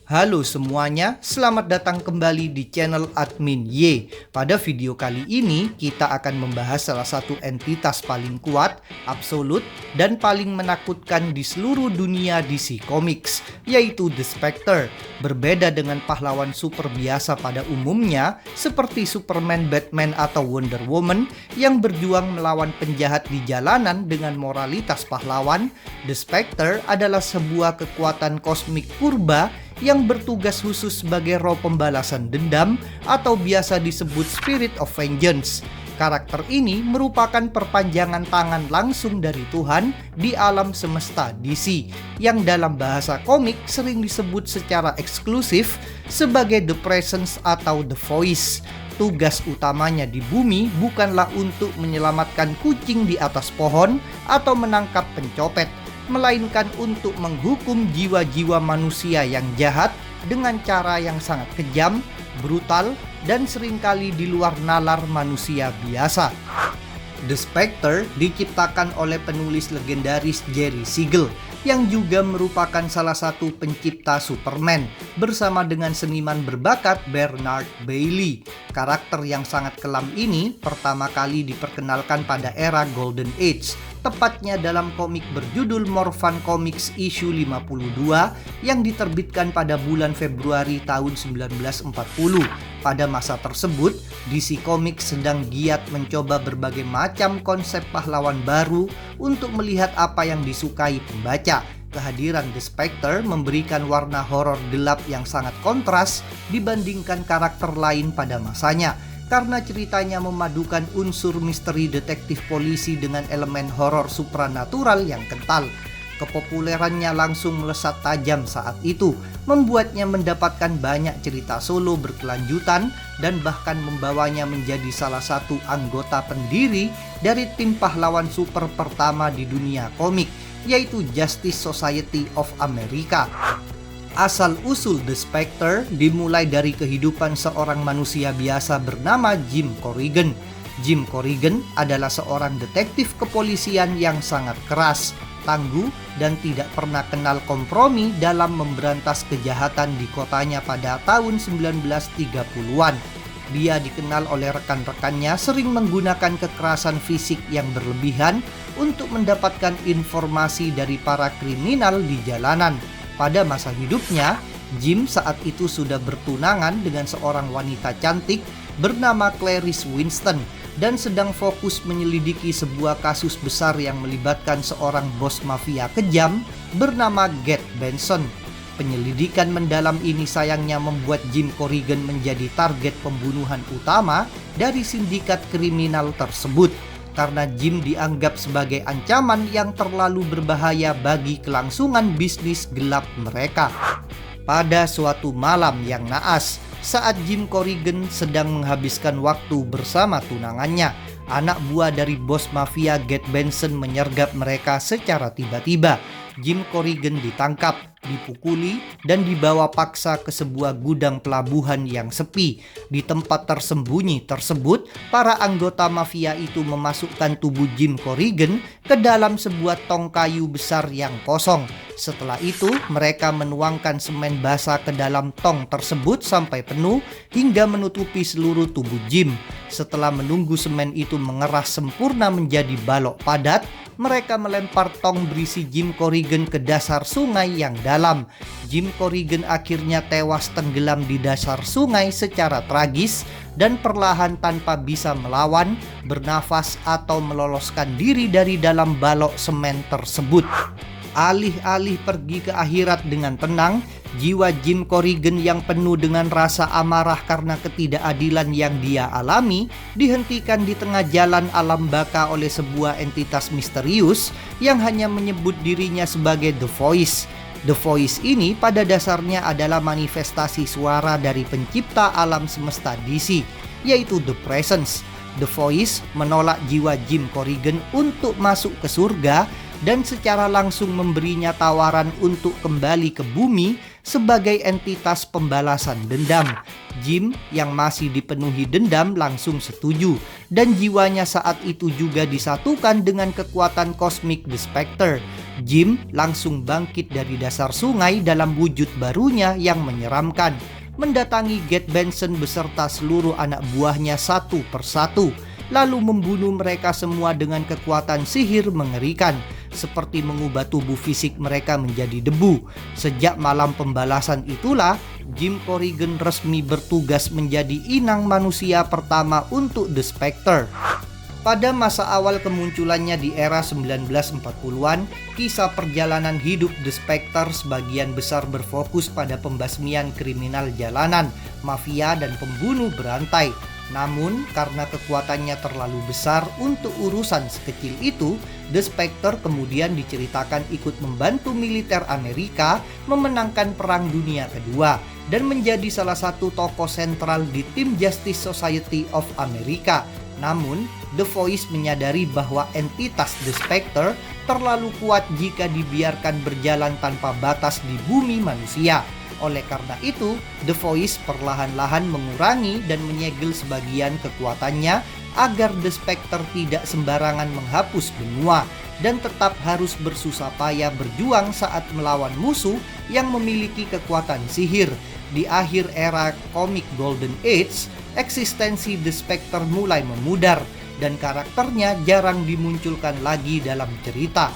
Halo semuanya, selamat datang kembali di channel Admin Y. Pada video kali ini, kita akan membahas salah satu entitas paling kuat, absolut, dan paling menakutkan di seluruh dunia DC Comics, yaitu The Spectre. Berbeda dengan pahlawan super biasa pada umumnya, seperti Superman, Batman, atau Wonder Woman, yang berjuang melawan penjahat di jalanan dengan moralitas pahlawan, The Spectre adalah sebuah kekuatan kosmik purba yang bertugas khusus sebagai roh pembalasan dendam atau biasa disebut Spirit of Vengeance. Karakter ini merupakan perpanjangan tangan langsung dari Tuhan di alam semesta DC, yang dalam bahasa komik sering disebut secara eksklusif sebagai The Presence atau The Voice. Tugas utamanya di bumi bukanlah untuk menyelamatkan kucing di atas pohon atau menangkap pencopet, melainkan untuk menghukum jiwa-jiwa manusia yang jahat dengan cara yang sangat kejam, brutal, dan seringkali di luar nalar manusia biasa. The Spectre diciptakan oleh penulis legendaris Jerry Siegel, yang juga merupakan salah satu pencipta Superman, bersama dengan seniman berbakat Bernard Bailey. Karakter yang sangat kelam ini pertama kali diperkenalkan pada era Golden Age, tepatnya dalam komik berjudul Morphan Comics issue 52 yang diterbitkan pada bulan Februari tahun 1940. Pada masa tersebut, DC Comics sedang giat mencoba berbagai macam konsep pahlawan baru untuk melihat apa yang disukai pembaca. Kehadiran The Spectre memberikan warna horor gelap yang sangat kontras dibandingkan karakter lain pada masanya, karena ceritanya memadukan unsur misteri detektif polisi dengan elemen horor supranatural yang kental. Kepopulerannya langsung melesat tajam saat itu, membuatnya mendapatkan banyak cerita solo berkelanjutan dan bahkan membawanya menjadi salah satu anggota pendiri dari tim pahlawan super pertama di dunia komik, yaitu Justice Society of America. Asal-usul The Spectre dimulai dari kehidupan seorang manusia biasa bernama Jim Corrigan. Jim Corrigan adalah seorang detektif kepolisian yang sangat keras, tangguh, dan tidak pernah kenal kompromi dalam memberantas kejahatan di kotanya pada tahun 1930-an. Dia dikenal oleh rekan-rekannya sering menggunakan kekerasan fisik yang berlebihan untuk mendapatkan informasi dari para kriminal di jalanan. Pada masa hidupnya, Jim saat itu sudah bertunangan dengan seorang wanita cantik bernama Clarice Winston dan sedang fokus menyelidiki sebuah kasus besar yang melibatkan seorang bos mafia kejam bernama Gat Benson. Penyelidikan mendalam ini sayangnya membuat Jim Corrigan menjadi target pembunuhan utama dari sindikat kriminal tersebut, karena Jim dianggap sebagai ancaman yang terlalu berbahaya bagi kelangsungan bisnis gelap mereka. Pada suatu malam yang naas, saat Jim Corrigan sedang menghabiskan waktu bersama tunangannya, anak buah dari bos mafia Gat Benson menyergap mereka secara tiba-tiba. Jim Corrigan ditangkap, dipukuli, dan dibawa paksa ke sebuah gudang pelabuhan yang sepi. Di tempat tersembunyi tersebut, para anggota mafia itu memasukkan tubuh Jim Corrigan ke dalam sebuah tong kayu besar yang kosong. Setelah itu, mereka menuangkan semen basah ke dalam tong tersebut sampai penuh hingga menutupi seluruh tubuh Jim. Setelah menunggu semen itu mengerah sempurna menjadi balok padat, mereka melempar tong berisi Jim Corrigan ke dasar sungai yang dalam. Jim Corrigan akhirnya tewas tenggelam di dasar sungai secara tragis dan perlahan tanpa bisa melawan, bernafas, atau meloloskan diri dari dalam balok semen tersebut. Alih-alih pergi ke akhirat dengan tenang, jiwa Jim Corrigan yang penuh dengan rasa amarah karena ketidakadilan yang dia alami dihentikan di tengah jalan alam baka oleh sebuah entitas misterius yang hanya menyebut dirinya sebagai The Voice. The Voice ini pada dasarnya adalah manifestasi suara dari pencipta alam semesta DC, yaitu The Presence. The Voice menolak jiwa Jim Corrigan untuk masuk ke surga dan secara langsung memberinya tawaran untuk kembali ke bumi sebagai entitas pembalasan dendam. Jim yang masih dipenuhi dendam langsung setuju, dan jiwanya saat itu juga disatukan dengan kekuatan kosmik The Spectre. Jim langsung bangkit dari dasar sungai dalam wujud barunya yang menyeramkan, mendatangi Get Benson beserta seluruh anak buahnya satu persatu, lalu membunuh mereka semua dengan kekuatan sihir mengerikan, seperti mengubah tubuh fisik mereka menjadi debu. Sejak malam pembalasan itulah, Jim Corrigan resmi bertugas menjadi inang manusia pertama untuk The Spectre. Pada masa awal kemunculannya di era 1940-an, kisah perjalanan hidup The Spectre sebagian besar berfokus pada pembasmian kriminal jalanan, mafia, dan pembunuh berantai. Namun, karena kekuatannya terlalu besar untuk urusan sekecil itu, The Spectre kemudian diceritakan ikut membantu militer Amerika memenangkan Perang Dunia Kedua dan menjadi salah satu tokoh sentral di tim Justice Society of America. Namun, The Voice menyadari bahwa entitas The Spectre terlalu kuat jika dibiarkan berjalan tanpa batas di bumi manusia. Oleh karena itu, The Voice perlahan-lahan mengurangi dan menyegel sebagian kekuatannya agar The Spectre tidak sembarangan menghapus benua dan tetap harus bersusah payah berjuang saat melawan musuh yang memiliki kekuatan sihir. Di akhir era komik Golden Age, eksistensi The Spectre mulai memudar dan karakternya jarang dimunculkan lagi dalam cerita.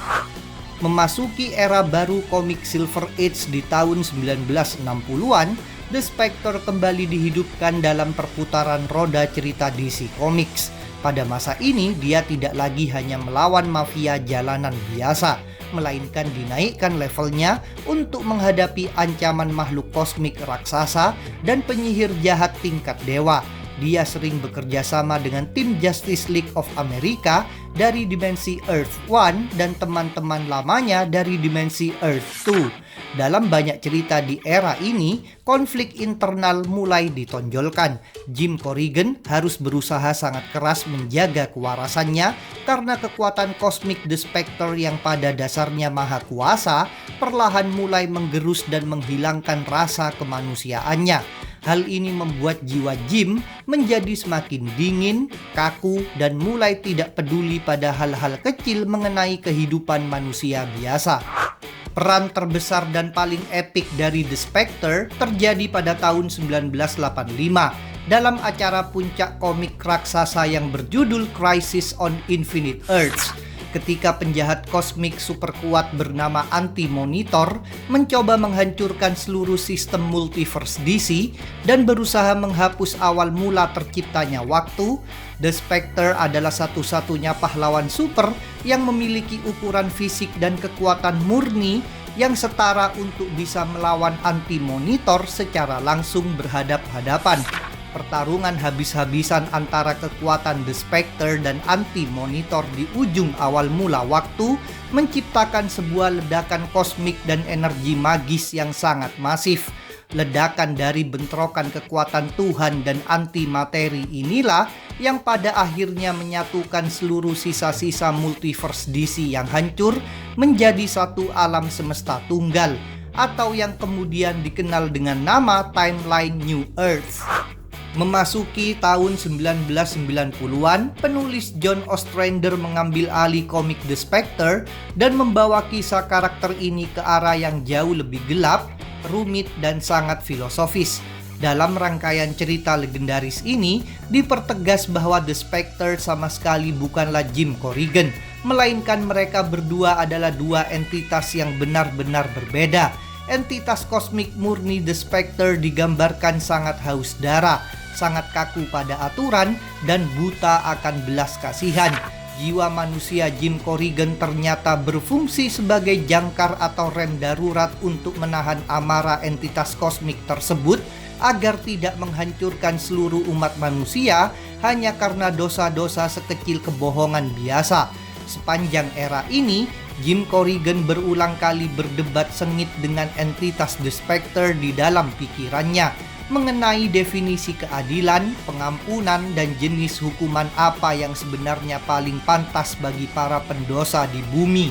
Memasuki era baru komik Silver Age di tahun 1960-an, The Spectre kembali dihidupkan dalam perputaran roda cerita DC Comics. Pada masa ini, dia tidak lagi hanya melawan mafia jalanan biasa, melainkan dinaikkan levelnya untuk menghadapi ancaman makhluk kosmik raksasa dan penyihir jahat tingkat dewa. Dia sering bekerja sama dengan tim Justice League of America dari dimensi Earth 1 dan teman-teman lamanya dari dimensi Earth 2. Dalam banyak cerita di era ini, konflik internal mulai ditonjolkan. Jim Corrigan harus berusaha sangat keras menjaga kewarasannya karena kekuatan kosmik The Spectre yang pada dasarnya maha kuasa perlahan mulai menggerus dan menghilangkan rasa kemanusiaannya. Hal ini membuat jiwa Jim menjadi semakin dingin, kaku, dan mulai tidak peduli pada hal-hal kecil mengenai kehidupan manusia biasa. Peran terbesar dan paling epik dari The Spectre terjadi pada tahun 1985 dalam acara puncak komik raksasa yang berjudul Crisis on Infinite Earths. Ketika penjahat kosmik super kuat bernama Anti-Monitor mencoba menghancurkan seluruh sistem multiverse DC dan berusaha menghapus awal mula terciptanya waktu, The Spectre adalah satu-satunya pahlawan super yang memiliki ukuran fisik dan kekuatan murni yang setara untuk bisa melawan Anti-Monitor secara langsung berhadap-hadapan. Pertarungan habis-habisan antara kekuatan The Spectre dan Anti-Monitor di ujung awal mula waktu menciptakan sebuah ledakan kosmik dan energi magis yang sangat masif. Ledakan dari bentrokan kekuatan Tuhan dan anti-materi inilah yang pada akhirnya menyatukan seluruh sisa-sisa multiverse DC yang hancur menjadi satu alam semesta tunggal, atau yang kemudian dikenal dengan nama Timeline New Earth. Memasuki tahun 1990-an, penulis John Ostrander mengambil alih komik The Spectre dan membawa kisah karakter ini ke arah yang jauh lebih gelap, rumit, dan sangat filosofis. Dalam rangkaian cerita legendaris ini, dipertegas bahwa The Spectre sama sekali bukanlah Jim Corrigan, melainkan mereka berdua adalah dua entitas yang benar-benar berbeda. Entitas kosmik murni The Spectre digambarkan sangat haus darah, sangat kaku pada aturan, dan buta akan belas kasihan. Jiwa manusia Jim Corrigan ternyata berfungsi sebagai jangkar atau rem darurat untuk menahan amarah entitas kosmik tersebut agar tidak menghancurkan seluruh umat manusia hanya karena dosa-dosa sekecil kebohongan biasa. Sepanjang era ini, Jim Corrigan berulang kali berdebat sengit dengan entitas The Spectre di dalam pikirannya mengenai definisi keadilan, pengampunan, dan jenis hukuman apa yang sebenarnya paling pantas bagi para pendosa di bumi.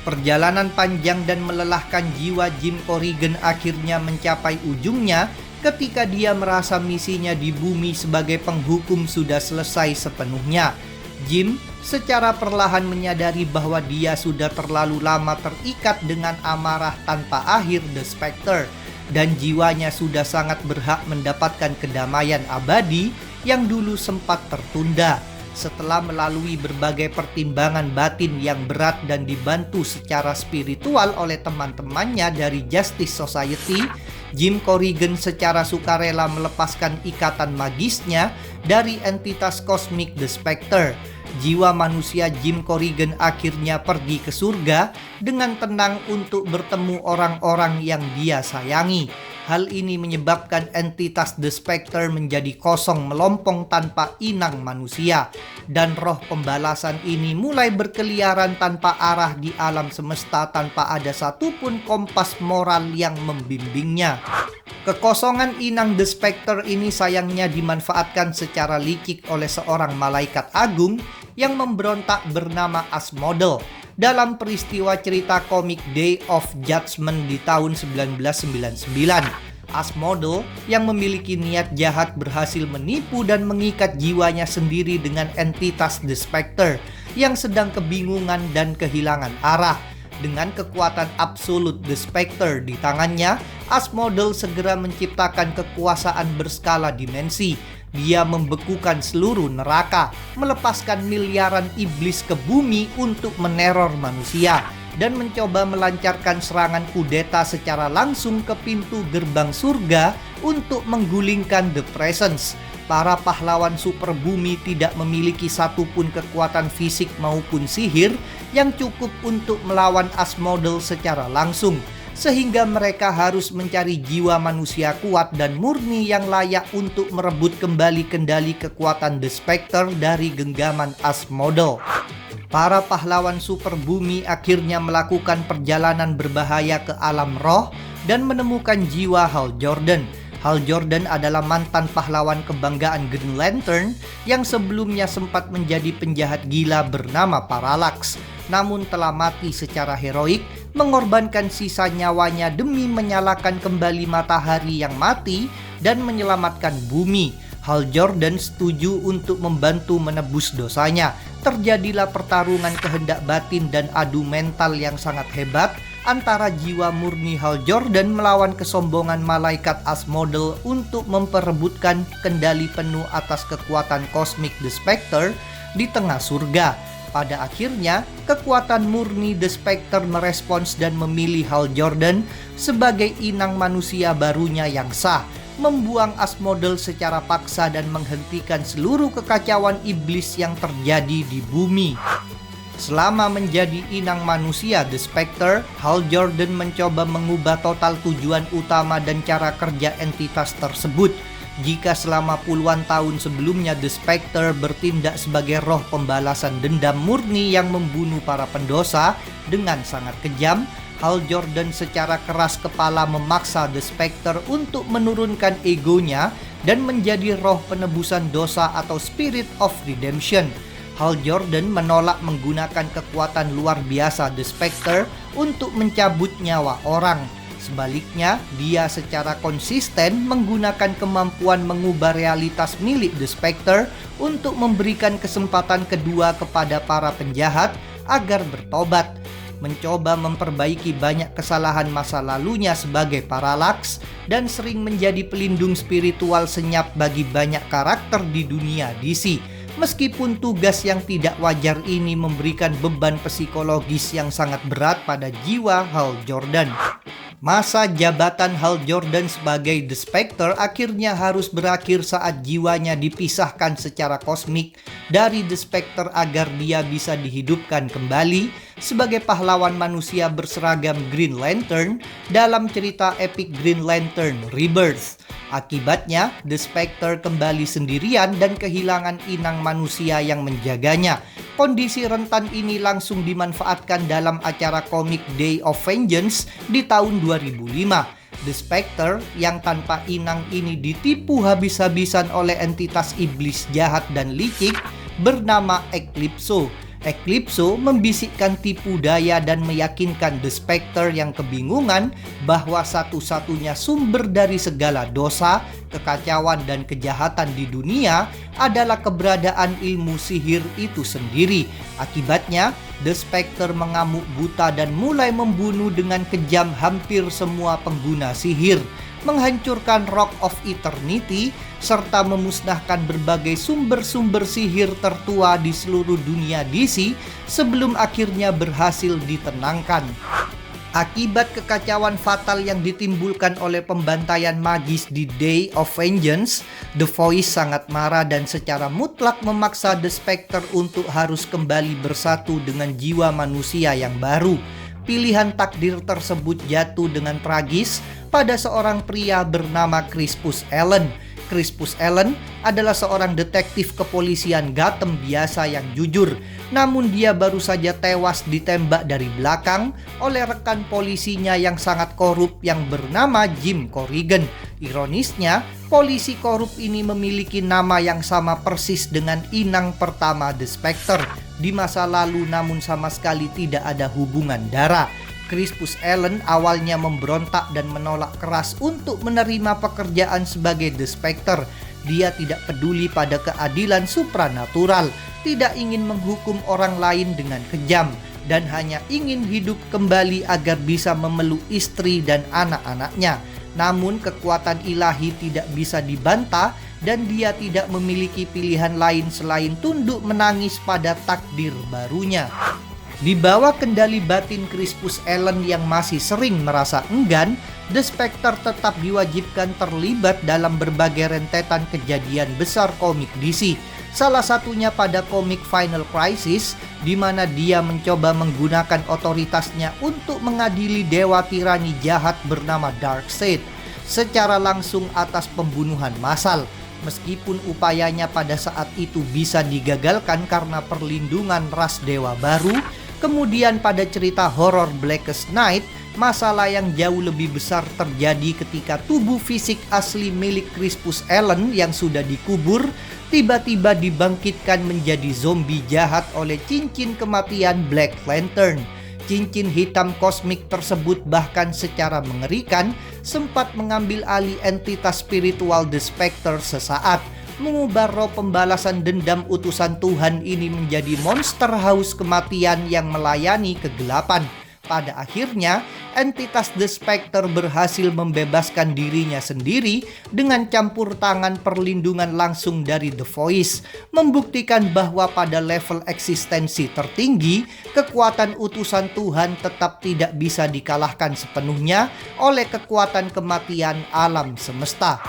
Perjalanan panjang dan melelahkan jiwa Jim Corrigan akhirnya mencapai ujungnya ketika dia merasa misinya di bumi sebagai penghukum sudah selesai sepenuhnya. Jim secara perlahan menyadari bahwa dia sudah terlalu lama terikat dengan amarah tanpa akhir The Spectre, dan jiwanya sudah sangat berhak mendapatkan kedamaian abadi yang dulu sempat tertunda. Setelah melalui berbagai pertimbangan batin yang berat dan dibantu secara spiritual oleh teman-temannya dari Justice Society, Jim Corrigan secara sukarela melepaskan ikatan magisnya dari entitas kosmik The Spectre. Jiwa manusia Jim Corrigan akhirnya pergi ke surga dengan tenang untuk bertemu orang-orang yang dia sayangi. Hal ini menyebabkan entitas The Spectre menjadi kosong melompong tanpa inang manusia, dan roh pembalasan ini mulai berkeliaran tanpa arah di alam semesta tanpa ada satupun kompas moral yang membimbingnya. Kekosongan inang The Spectre ini sayangnya dimanfaatkan secara licik oleh seorang malaikat agung yang memberontak bernama Asmodel dalam peristiwa cerita komik Day of Judgment di tahun 1999. Asmodel yang memiliki niat jahat berhasil menipu dan mengikat jiwanya sendiri dengan entitas The Spectre yang sedang kebingungan dan kehilangan arah. Dengan kekuatan absolut The Spectre di tangannya, Asmodel segera menciptakan kekuasaan berskala dimensi. Dia membekukan seluruh neraka, melepaskan miliaran iblis ke bumi untuk meneror manusia, dan mencoba melancarkan serangan kudeta secara langsung ke pintu gerbang surga untuk menggulingkan The Presence. Para pahlawan super bumi tidak memiliki satupun kekuatan fisik maupun sihir yang cukup untuk melawan Asmodel secara langsung, sehingga mereka harus mencari jiwa manusia kuat dan murni yang layak untuk merebut kembali kendali kekuatan The Spectre dari genggaman Asmodel. Para pahlawan super bumi akhirnya melakukan perjalanan berbahaya ke alam roh dan menemukan jiwa Hal Jordan. Hal Jordan adalah mantan pahlawan kebanggaan Green Lantern yang sebelumnya sempat menjadi penjahat gila bernama Parallax, namun telah mati secara heroik, mengorbankan sisa nyawanya demi menyalakan kembali matahari yang mati dan menyelamatkan bumi. Hal Jordan setuju untuk membantu menebus dosanya. Terjadilah pertarungan kehendak batin dan adu mental yang sangat hebat antara jiwa murni Hal Jordan melawan kesombongan malaikat Asmodel untuk memperebutkan kendali penuh atas kekuatan kosmik The Spectre di tengah surga. Pada akhirnya, kekuatan murni The Spectre merespons dan memilih Hal Jordan sebagai inang manusia barunya yang sah, membuang Asmodel secara paksa dan menghentikan seluruh kekacauan iblis yang terjadi di bumi. Selama menjadi inang manusia The Spectre, Hal Jordan mencoba mengubah total tujuan utama dan cara kerja entitas tersebut. Jika selama puluhan tahun sebelumnya The Spectre bertindak sebagai roh pembalasan dendam murni yang membunuh para pendosa dengan sangat kejam, Hal Jordan secara keras kepala memaksa The Spectre untuk menurunkan egonya dan menjadi roh penebusan dosa atau Spirit of Redemption. Hal Jordan menolak menggunakan kekuatan luar biasa The Spectre untuk mencabut nyawa orang. Sebaliknya, dia secara konsisten menggunakan kemampuan mengubah realitas milik The Spectre untuk memberikan kesempatan kedua kepada para penjahat agar bertobat, mencoba memperbaiki banyak kesalahan masa lalunya sebagai Parallax, dan sering menjadi pelindung spiritual senyap bagi banyak karakter di dunia DC. Meskipun tugas yang tidak wajar ini memberikan beban psikologis yang sangat berat pada jiwa Hal Jordan. Masa jabatan Hal Jordan sebagai The Spectre akhirnya harus berakhir saat jiwanya dipisahkan secara kosmik dari The Spectre agar dia bisa dihidupkan kembali sebagai pahlawan manusia berseragam Green Lantern dalam cerita epik Green Lantern Rebirth. Akibatnya, The Spectre kembali sendirian dan kehilangan inang manusia yang menjaganya. Kondisi rentan ini langsung dimanfaatkan dalam acara komik Day of Vengeance di tahun 2005. The Spectre yang tanpa inang ini ditipu habis-habisan oleh entitas iblis jahat dan licik bernama Eclipso. Eclipso membisikkan tipu daya dan meyakinkan The Spectre yang kebingungan bahwa satu-satunya sumber dari segala dosa, kekacauan, dan kejahatan di dunia adalah keberadaan ilmu sihir itu sendiri. Akibatnya, The Spectre mengamuk buta dan mulai membunuh dengan kejam hampir semua pengguna sihir, menghancurkan Rock of Eternity, serta memusnahkan berbagai sumber-sumber sihir tertua di seluruh dunia DC sebelum akhirnya berhasil ditenangkan. Akibat kekacauan fatal yang ditimbulkan oleh pembantaian magis di Day of Vengeance, The Voice sangat marah dan secara mutlak memaksa The Spectre untuk harus kembali bersatu dengan jiwa manusia yang baru. Pilihan takdir tersebut jatuh dengan tragis pada seorang pria bernama Crispus Allen. Crispus Allen adalah seorang detektif kepolisian Gotham biasa yang jujur, namun dia baru saja tewas ditembak dari belakang oleh rekan polisinya yang sangat korup yang bernama Jim Corrigan. Ironisnya, polisi korup ini memiliki nama yang sama persis dengan inang pertama The Spectre di masa lalu, namun sama sekali tidak ada hubungan darah. Crispus Allen awalnya memberontak dan menolak keras untuk menerima pekerjaan sebagai The Spectre. Dia tidak peduli pada keadilan supranatural, tidak ingin menghukum orang lain dengan kejam, dan hanya ingin hidup kembali agar bisa memeluk istri dan anak-anaknya. Namun kekuatan ilahi tidak bisa dibantah dan dia tidak memiliki pilihan lain selain tunduk menangis pada takdir barunya. Di bawah kendali batin Crispus Allen yang masih sering merasa enggan, The Spectre tetap diwajibkan terlibat dalam berbagai rentetan kejadian besar komik DC. Salah satunya pada komik Final Crisis, di mana dia mencoba menggunakan otoritasnya untuk mengadili dewa tirani jahat bernama Darkseid secara langsung atas pembunuhan massal. Meskipun upayanya pada saat itu bisa digagalkan karena perlindungan ras dewa baru, kemudian pada cerita horor Blackest Night, masalah yang jauh lebih besar terjadi ketika tubuh fisik asli milik Crispus Allen yang sudah dikubur tiba-tiba dibangkitkan menjadi zombie jahat oleh cincin kematian Black Lantern. Cincin hitam kosmik tersebut bahkan secara mengerikan sempat mengambil alih entitas spiritual The Spectre sesaat, mengubah roh pembalasan dendam utusan Tuhan ini menjadi monster haus kematian yang melayani kegelapan. Pada akhirnya, entitas The Spectre berhasil membebaskan dirinya sendiri dengan campur tangan perlindungan langsung dari The Voice, membuktikan bahwa pada level eksistensi tertinggi, kekuatan utusan Tuhan tetap tidak bisa dikalahkan sepenuhnya oleh kekuatan kematian alam semesta.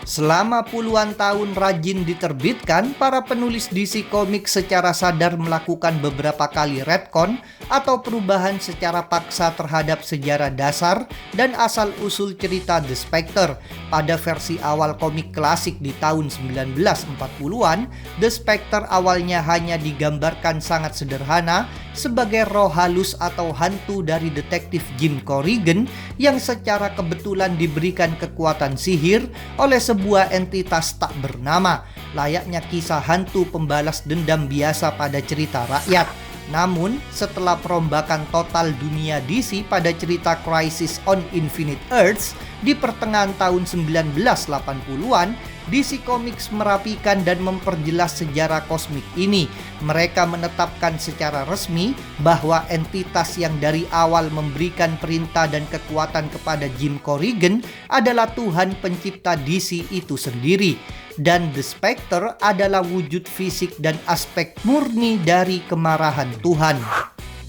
Selama puluhan tahun rajin diterbitkan, para penulis DC Comics secara sadar melakukan beberapa kali retcon atau perubahan secara paksa terhadap sejarah dasar dan asal-usul cerita The Spectre. Pada versi awal komik klasik di tahun 1940-an, The Spectre awalnya hanya digambarkan sangat sederhana sebagai roh halus atau hantu dari detektif Jim Corrigan yang secara kebetulan diberikan kekuatan sihir oleh sebuah entitas tak bernama, layaknya kisah hantu pembalas dendam biasa pada cerita rakyat. Namun, setelah perombakan total dunia DC pada cerita Crisis on Infinite Earths di pertengahan tahun 1980-an, DC Comics merapikan dan memperjelas sejarah kosmik ini. Mereka menetapkan secara resmi bahwa entitas yang dari awal memberikan perintah dan kekuatan kepada Jim Corrigan adalah Tuhan pencipta DC itu sendiri. Dan The Spectre adalah wujud fisik dan aspek murni dari kemarahan Tuhan.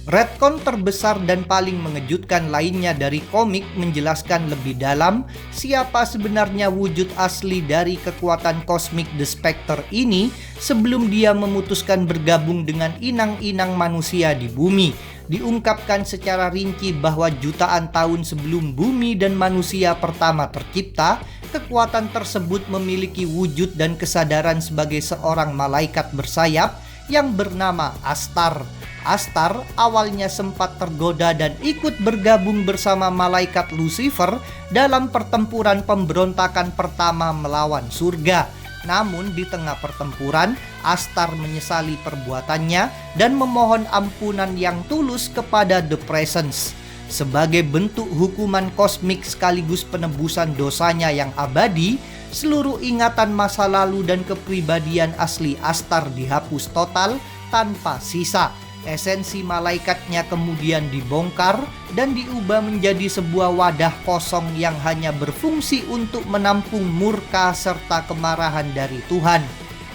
Retcon terbesar dan paling mengejutkan lainnya dari komik menjelaskan lebih dalam siapa sebenarnya wujud asli dari kekuatan kosmik The Spectre ini sebelum dia memutuskan bergabung dengan inang-inang manusia di bumi. Diungkapkan secara rinci bahwa jutaan tahun sebelum bumi dan manusia pertama tercipta, kekuatan tersebut memiliki wujud dan kesadaran sebagai seorang malaikat bersayap yang bernama Astar. Astar awalnya sempat tergoda dan ikut bergabung bersama malaikat Lucifer dalam pertempuran pemberontakan pertama melawan surga. Namun di tengah pertempuran, Astar menyesali perbuatannya dan memohon ampunan yang tulus kepada The Presence. Sebagai bentuk hukuman kosmik sekaligus penebusan dosanya yang abadi, seluruh ingatan masa lalu dan kepribadian asli Astar dihapus total tanpa sisa. Esensi malaikatnya kemudian dibongkar dan diubah menjadi sebuah wadah kosong yang hanya berfungsi untuk menampung murka serta kemarahan dari Tuhan.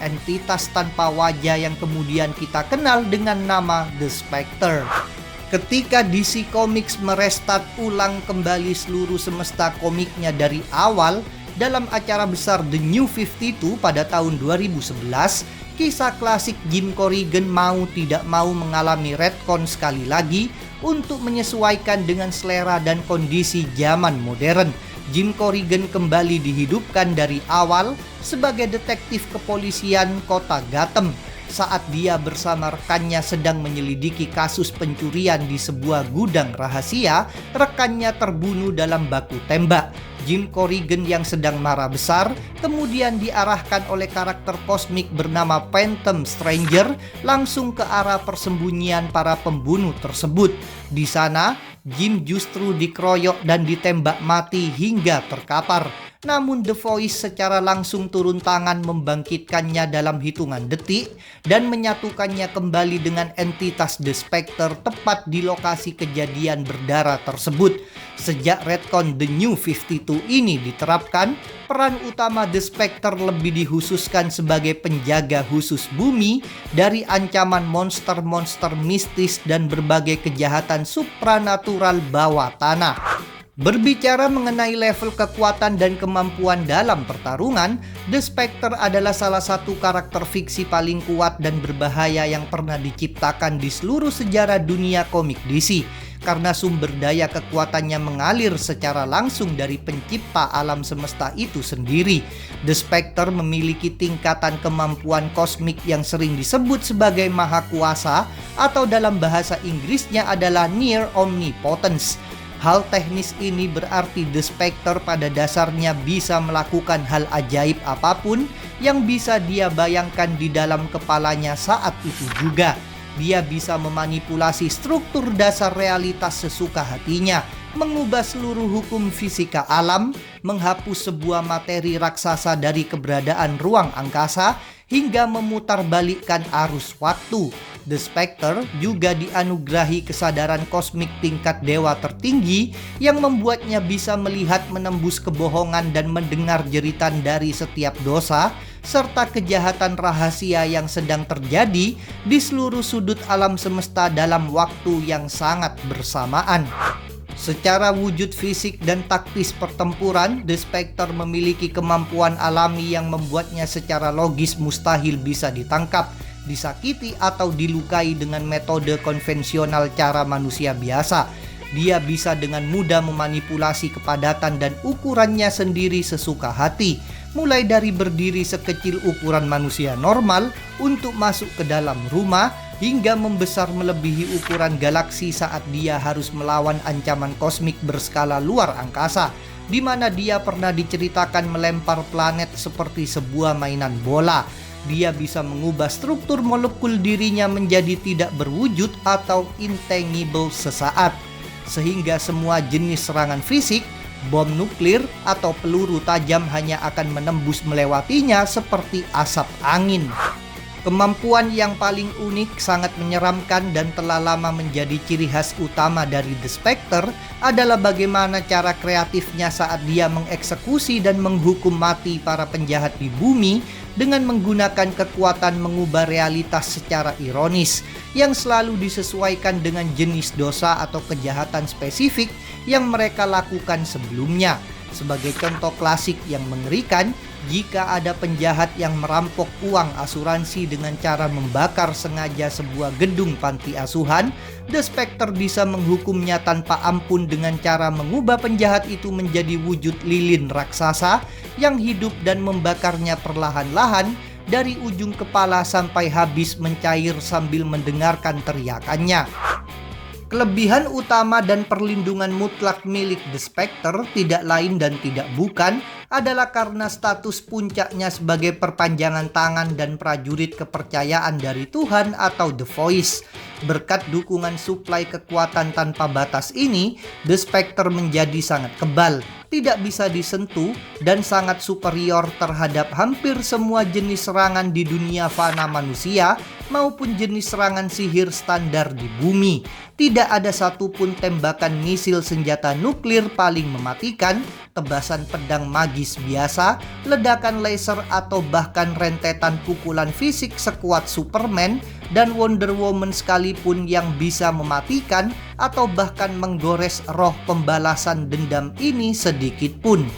Entitas tanpa wajah yang kemudian kita kenal dengan nama The Spectre. Ketika DC Comics merestart ulang kembali seluruh semesta komiknya dari awal dalam acara besar The New 52 pada tahun 2011, kisah klasik Jim Corrigan mau tidak mau mengalami retcon sekali lagi untuk menyesuaikan dengan selera dan kondisi zaman modern. Jim Corrigan kembali dihidupkan dari awal sebagai detektif kepolisian kota Gotham. Saat dia bersama rekannya sedang menyelidiki kasus pencurian di sebuah gudang rahasia, rekannya terbunuh dalam baku tembak. Jim Corrigan yang sedang marah besar kemudian diarahkan oleh karakter kosmik bernama Phantom Stranger langsung ke arah persembunyian para pembunuh tersebut. Di sana, Jim justru dikeroyok dan ditembak mati hingga terkapar. Namun The Voice secara langsung turun tangan membangkitkannya dalam hitungan detik dan menyatukannya kembali dengan entitas The Spectre tepat di lokasi kejadian berdarah tersebut. Sejak retcon The New 52 ini diterapkan, peran utama The Spectre lebih dikhususkan sebagai penjaga khusus bumi dari ancaman monster-monster mistis dan berbagai kejahatan supranatural bawah tanah. Berbicara mengenai level kekuatan dan kemampuan dalam pertarungan, The Spectre adalah salah satu karakter fiksi paling kuat dan berbahaya yang pernah diciptakan di seluruh sejarah dunia komik DC. Karena sumber daya kekuatannya mengalir secara langsung dari pencipta alam semesta itu sendiri. The Spectre memiliki tingkatan kemampuan kosmik yang sering disebut sebagai maha kuasa atau dalam bahasa Inggrisnya adalah near omnipotence. Hal teknis ini berarti The Spectre pada dasarnya bisa melakukan hal ajaib apapun yang bisa dia bayangkan di dalam kepalanya saat itu juga. Dia bisa memanipulasi struktur dasar realitas sesuka hatinya, mengubah seluruh hukum fisika alam, menghapus sebuah materi raksasa dari keberadaan ruang angkasa, hingga memutarbalikkan arus waktu. The Spectre juga dianugerahi kesadaran kosmik tingkat dewa tertinggi yang membuatnya bisa melihat menembus kebohongan dan mendengar jeritan dari setiap dosa serta kejahatan rahasia yang sedang terjadi di seluruh sudut alam semesta dalam waktu yang sangat bersamaan. Secara wujud fisik dan taktis pertempuran, The Spectre memiliki kemampuan alami yang membuatnya secara logis mustahil bisa ditangkap, disakiti atau dilukai dengan metode konvensional cara manusia biasa. Dia bisa dengan mudah memanipulasi kepadatan dan ukurannya sendiri sesuka hati, mulai dari berdiri sekecil ukuran manusia normal untuk masuk ke dalam rumah, hingga membesar melebihi ukuran galaksi saat dia harus melawan ancaman kosmik berskala luar angkasa, di mana dia pernah diceritakan melempar planet seperti sebuah mainan bola. Dia bisa mengubah struktur molekul dirinya menjadi tidak berwujud atau intangible sesaat, sehingga semua jenis serangan fisik, bom nuklir, atau peluru tajam hanya akan menembus melewatinya seperti asap angin. Kemampuan yang paling unik, sangat menyeramkan, dan telah lama menjadi ciri khas utama dari The Spectre adalah bagaimana cara kreatifnya saat dia mengeksekusi dan menghukum mati para penjahat di bumi dengan menggunakan kekuatan mengubah realitas secara ironis yang selalu disesuaikan dengan jenis dosa atau kejahatan spesifik yang mereka lakukan sebelumnya. Sebagai contoh klasik yang mengerikan, jika ada penjahat yang merampok uang asuransi dengan cara membakar sengaja sebuah gedung panti asuhan, The Spectre bisa menghukumnya tanpa ampun dengan cara mengubah penjahat itu menjadi wujud lilin raksasa yang hidup dan membakarnya perlahan-lahan dari ujung kepala sampai habis mencair sambil mendengarkan teriakannya. Kelebihan utama dan perlindungan mutlak milik The Spectre tidak lain dan tidak bukan adalah karena status puncaknya sebagai perpanjangan tangan dan prajurit kepercayaan dari Tuhan atau The Voice. Berkat dukungan suplai kekuatan tanpa batas ini, The Spectre menjadi sangat kebal, tidak bisa disentuh, dan sangat superior terhadap hampir semua jenis serangan di dunia fana manusia maupun jenis serangan sihir standar di bumi. Tidak ada satupun tembakan misil senjata nuklir paling mematikan, tebasan pedang magis biasa, ledakan laser, atau bahkan rentetan pukulan fisik sekuat Superman dan Wonder Woman sekalipun yang bisa mematikan atau bahkan menggores roh pembalasan dendam ini sedikit pun.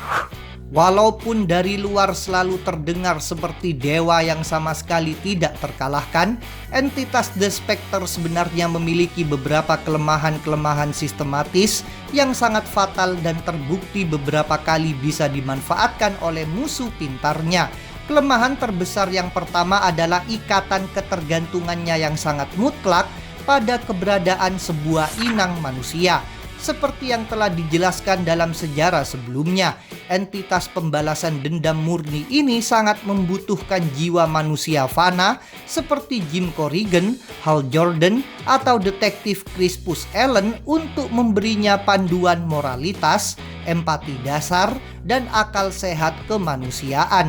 Walaupun dari luar selalu terdengar seperti dewa yang sama sekali tidak terkalahkan, entitas The Spectre sebenarnya memiliki beberapa kelemahan-kelemahan sistematis yang sangat fatal dan terbukti beberapa kali bisa dimanfaatkan oleh musuh pintarnya. Kelemahan terbesar yang pertama adalah ikatan ketergantungannya yang sangat mutlak pada keberadaan sebuah inang manusia. Seperti yang telah dijelaskan dalam sejarah sebelumnya, entitas pembalasan dendam murni ini sangat membutuhkan jiwa manusia fana seperti Jim Corrigan, Hal Jordan, atau detektif Crispus Allen untuk memberinya panduan moralitas, empati dasar, dan akal sehat kemanusiaan.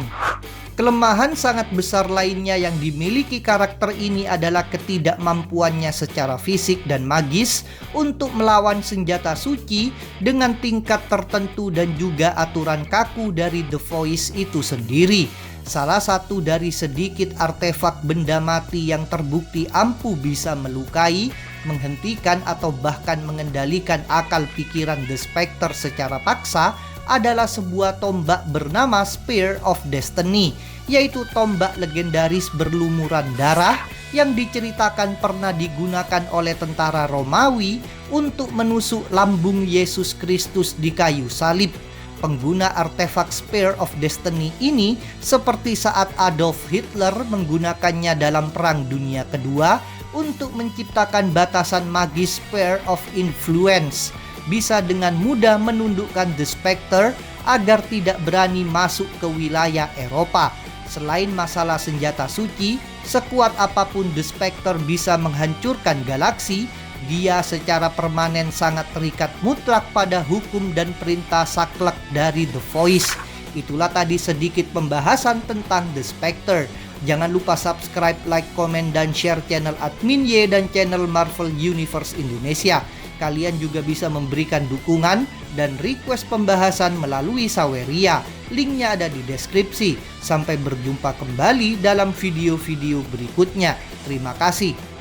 Kelemahan sangat besar lainnya yang dimiliki karakter ini adalah ketidakmampuannya secara fisik dan magis untuk melawan senjata suci dengan tingkat tertentu dan juga aturan kaku dari The Voice itu sendiri. Salah satu dari sedikit artefak benda mati yang terbukti ampuh bisa melukai, menghentikan, atau bahkan mengendalikan akal pikiran The Spectre secara paksa adalah sebuah tombak bernama Spear of Destiny, yaitu tombak legendaris berlumuran darah yang diceritakan pernah digunakan oleh tentara Romawi untuk menusuk lambung Yesus Kristus di kayu salib. Pengguna artefak Spear of Destiny ini seperti saat Adolf Hitler menggunakannya dalam Perang Dunia Kedua untuk menciptakan batasan magis Sphere of Influence, bisa dengan mudah menundukkan The Spectre agar tidak berani masuk ke wilayah Eropa. Selain masalah senjata suci, sekuat apapun The Spectre bisa menghancurkan galaksi, dia secara permanen sangat terikat mutlak pada hukum dan perintah saklek dari The Voice. Itulah tadi sedikit pembahasan tentang The Spectre. Jangan lupa subscribe, like, komen, dan share channel Admin Y dan channel Marvel Universe Indonesia. Kalian juga bisa memberikan dukungan dan request pembahasan melalui Saweria. Linknya ada di deskripsi. Sampai berjumpa kembali dalam video-video berikutnya. Terima kasih.